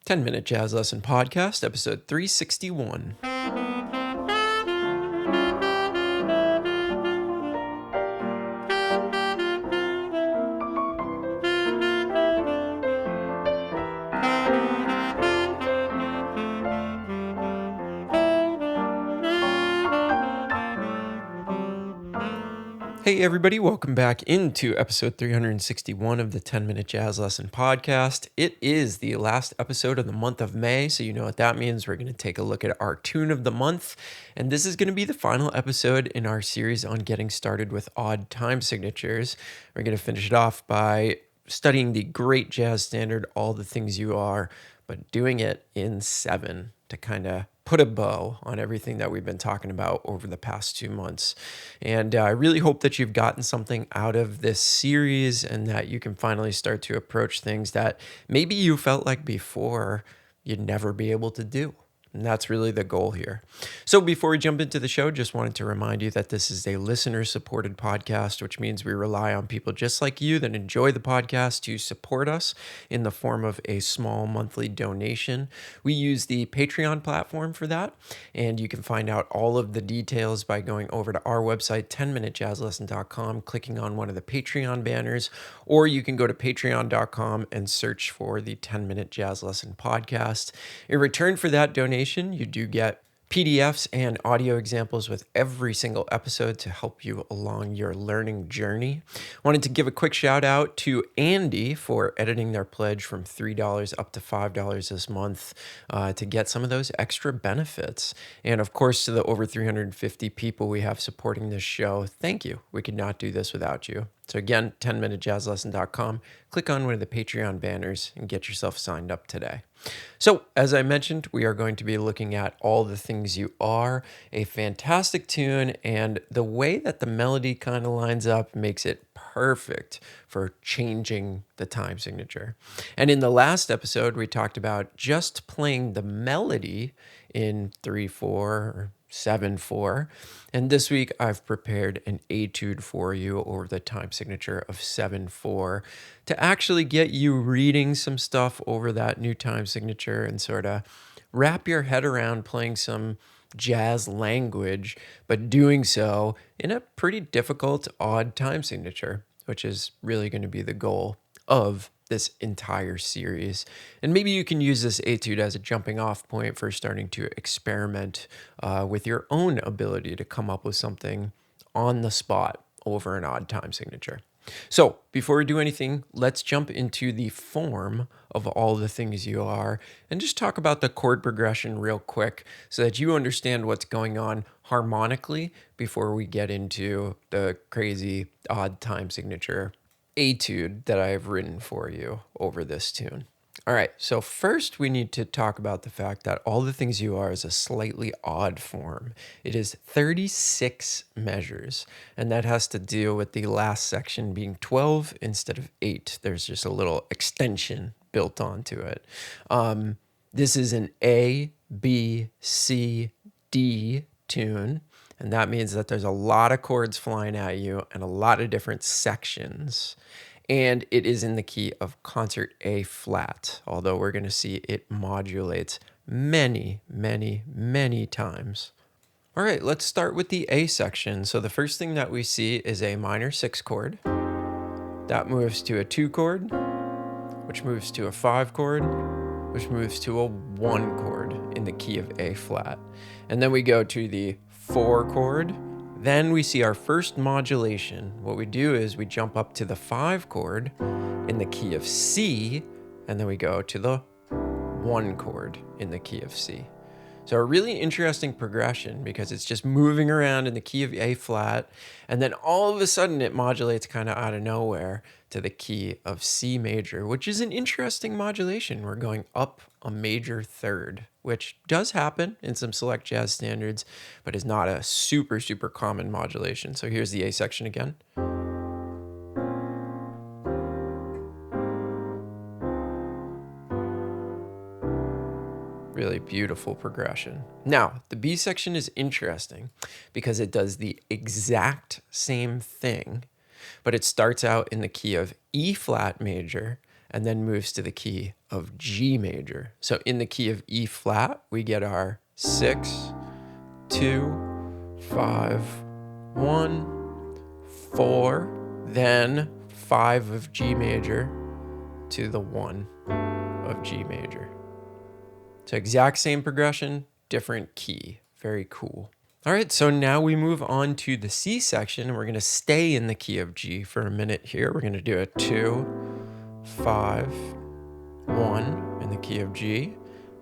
10-Minute Jazz Lesson Podcast, episode 361. Hey everybody, welcome back into episode 361 of the 10-Minute Jazz Lesson Podcast. It is the last episode of the month of May, so you know what that means. We're going to take a look at our tune of the month, and this is going to be the final episode in our series on getting started with odd time signatures. We're going to finish it off by studying the great jazz standard, All the Things You Are, but doing it in 7 to kind of put a bow on everything that we've been talking about over the past 2 months. And I really hope that you've gotten something out of this series and that you can finally start to approach things that maybe you felt like before you'd never be able to do. And that's really the goal here. So before we jump into the show, just wanted to remind you that this is a listener-supported podcast, which means we rely on people just like you that enjoy the podcast to support us in the form of a small monthly donation. We use the Patreon platform for that, and you can find out all of the details by going over to our website, 10minutejazzlesson.com, clicking on one of the Patreon banners, or you can go to patreon.com and search for the 10-Minute Jazz Lesson Podcast. In return for that donation, you do get PDFs and audio examples with every single episode to help you along your learning journey. Wanted to give a quick shout out to Andy for editing their pledge from $3 up to $5 this month to get some of those extra benefits. And of course, to the over 350 people we have supporting this show, thank you. We could not do this without you. So again, 10minutejazzlesson.com, click on one of the Patreon banners and get yourself signed up today. So, as I mentioned, we are going to be looking at All the Things You Are, a fantastic tune, and the way that the melody kind of lines up makes it perfect for changing the time signature. And in the last episode, we talked about just playing the melody in 3/4 or 7/4. And this week I've prepared an etude for you over the time signature of 7/4 to actually get you reading some stuff over that new time signature and sort of wrap your head around playing some jazz language, but doing so in a pretty difficult, odd time signature, which is really going to be the goal of this entire series. And maybe you can use this etude as a jumping off point for starting to experiment with your own ability to come up with something on the spot over an odd time signature. So before we do anything, let's jump into the form of All the Things You Are and just talk about the chord progression real quick so that you understand what's going on harmonically before we get into the crazy odd time signature etude that I have written for you over this tune. All right, so first we need to talk about the fact that All the Things You Are is a slightly odd form. It is 36 measures, and that has to deal with the last section being 12 instead of 8. There's just a little extension built onto it. This is an A, B, C, D tune, and that means that there's a lot of chords flying at you and a lot of different sections. And it is in the key of concert A flat, although we're going to see it modulates many, many, many times. All right, let's start with the A section. So the first thing that we see is a minor 6 chord. That moves to a 2 chord, which moves to a 5 chord, which moves to a 1 chord in the key of A flat. And then we go to the 4 chord. Then we see our first modulation. What we do is we jump up to the 5 chord in the key of C, and then we go to the 1 chord in the key of C. So a really interesting progression because it's just moving around in the key of A flat, and then all of a sudden it modulates kind of out of nowhere to the key of C major, which is an interesting modulation. We're going up a major third, which does happen in some select jazz standards, but is not a super, super common modulation. So here's the A section again. Really beautiful progression. Now, the B section is interesting because it does the exact same thing, but it starts out in the key of E flat major and then moves to the key of G major. So in the key of E flat, we get our 6, 2, 5, 1, 4, then 5 of G major to the 1 of G major. So exact same progression, different key. Very cool. All right, so now we move on to the C section, and we're going to stay in the key of G for a minute here. We're going to do a 2, 5, 1 in the key of G.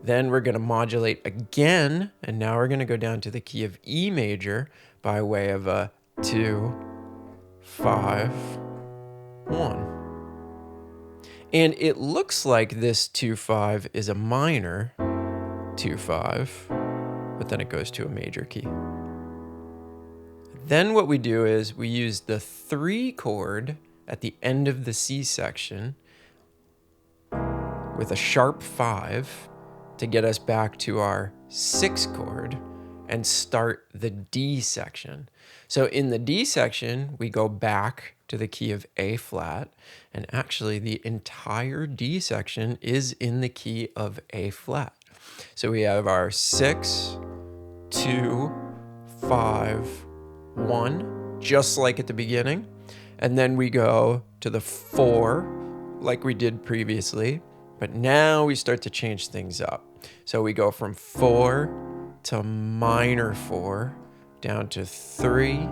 Then we're going to modulate again, and now we're going to go down to the key of E major by way of a 2, 5, 1. And it looks like this 2-5 is a minor 2-5, but then it goes to a major key. Then what we do is we use the 3 chord at the end of the C section with a sharp 5 to get us back to our 6 chord and start the D section. So in the D section, we go back to the key of A flat, and actually the entire D section is in the key of A flat. So we have our 6, 2, 5, 1, just like at the beginning. And then we go to the 4, like we did previously. But now we start to change things up. So we go from 4 to minor 4, down to 3,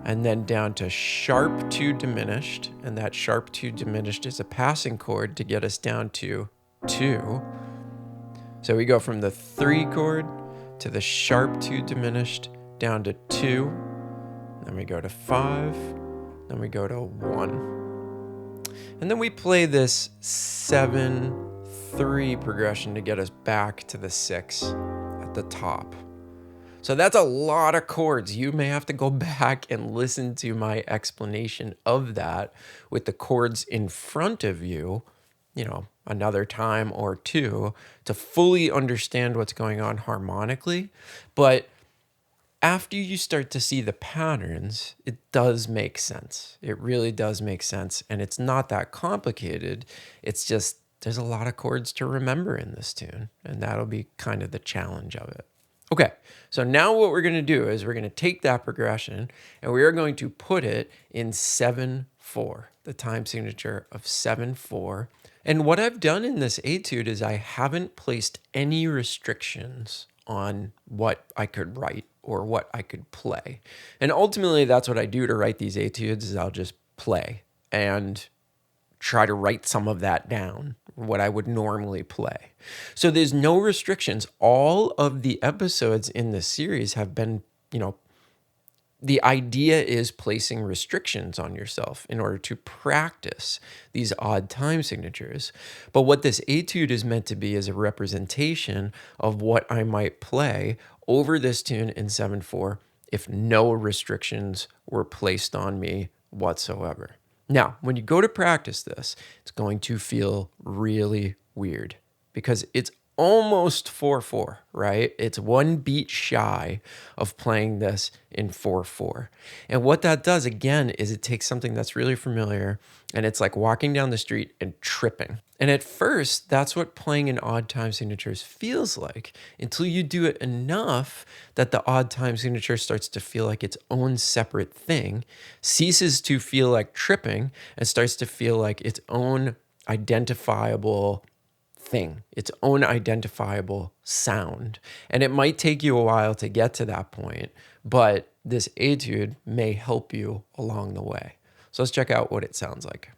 and then down to sharp 2 diminished. And that sharp 2 diminished is a passing chord to get us down to 2. So we go from the 3 chord to the sharp 2 diminished, down to 2, then we go to 5, then we go to 1. And then we play this 7-3 progression to get us back to the 6 at the top. So that's a lot of chords. You may have to go back and listen to my explanation of that with the chords in front of you, another time or two to fully understand what's going on harmonically. But after you start to see the patterns, it does make sense. It really does make sense. And it's not that complicated. It's just there's a lot of chords to remember in this tune. And that'll be kind of the challenge of it. Okay, so now what we're going to do is we're going to take that progression and we are going to put it in 7-4, the time signature of 7-4. And what I've done in this etude is I haven't placed any restrictions on what I could write or what I could play. And ultimately, that's what I do to write these etudes is I'll just play and try to write some of that down, what I would normally play. So there's no restrictions. All of the episodes in this series have been, the idea is placing restrictions on yourself in order to practice these odd time signatures. But what this etude is meant to be is a representation of what I might play over this tune in 7-4 if no restrictions were placed on me whatsoever. Now, when you go to practice this, it's going to feel really weird because it's almost 4-4, right? It's one beat shy of playing this in 4-4. And what that does, again, is it takes something that's really familiar and it's like walking down the street and tripping. And at first, that's what playing in odd time signatures feels like until you do it enough that the odd time signature starts to feel like its own separate thing, ceases to feel like tripping, and starts to feel like its own identifiable thing, its own identifiable sound. And it might take you a while to get to that point, but this etude may help you along the way. So let's check out what it sounds like.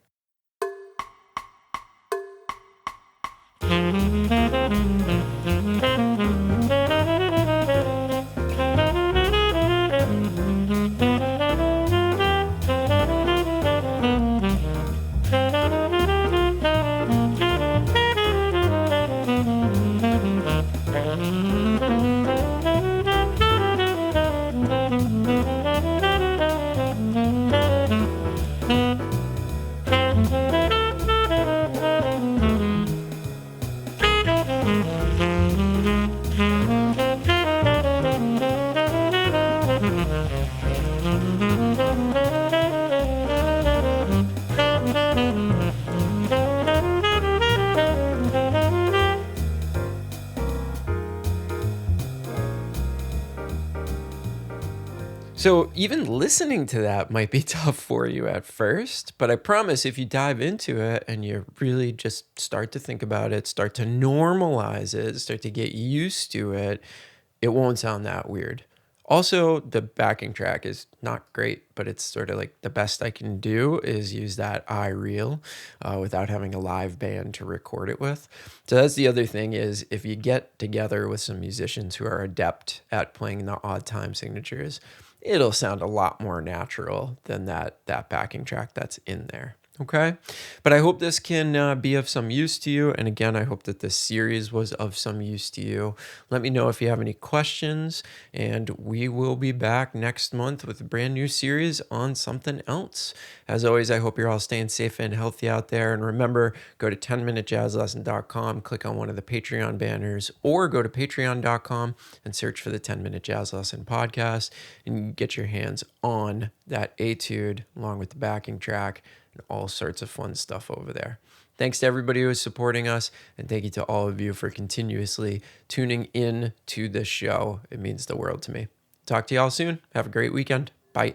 So even listening to that might be tough for you at first, but I promise if you dive into it and you really just start to think about it, start to normalize it, start to get used to it, it won't sound that weird. Also, the backing track is not great, but it's sort of like the best I can do is use that iReal without having a live band to record it with. So that's the other thing is if you get together with some musicians who are adept at playing the odd time signatures, it'll sound a lot more natural than that backing track that's in there. Okay. But I hope this can be of some use to you. And again, I hope that this series was of some use to you. Let me know if you have any questions. And we will be back next month with a brand new series on something else. As always, I hope you're all staying safe and healthy out there. And remember, go to 10minutejazzlesson.com, click on one of the Patreon banners, or go to patreon.com and search for the 10-Minute Jazz Lesson podcast. And you can get your hands on that etude along with the backing track and all sorts of fun stuff over there. Thanks to everybody who is supporting us, and thank you to all of you for continuously tuning in to this show. It means the world to me. Talk to y'all soon. Have a great weekend. Bye.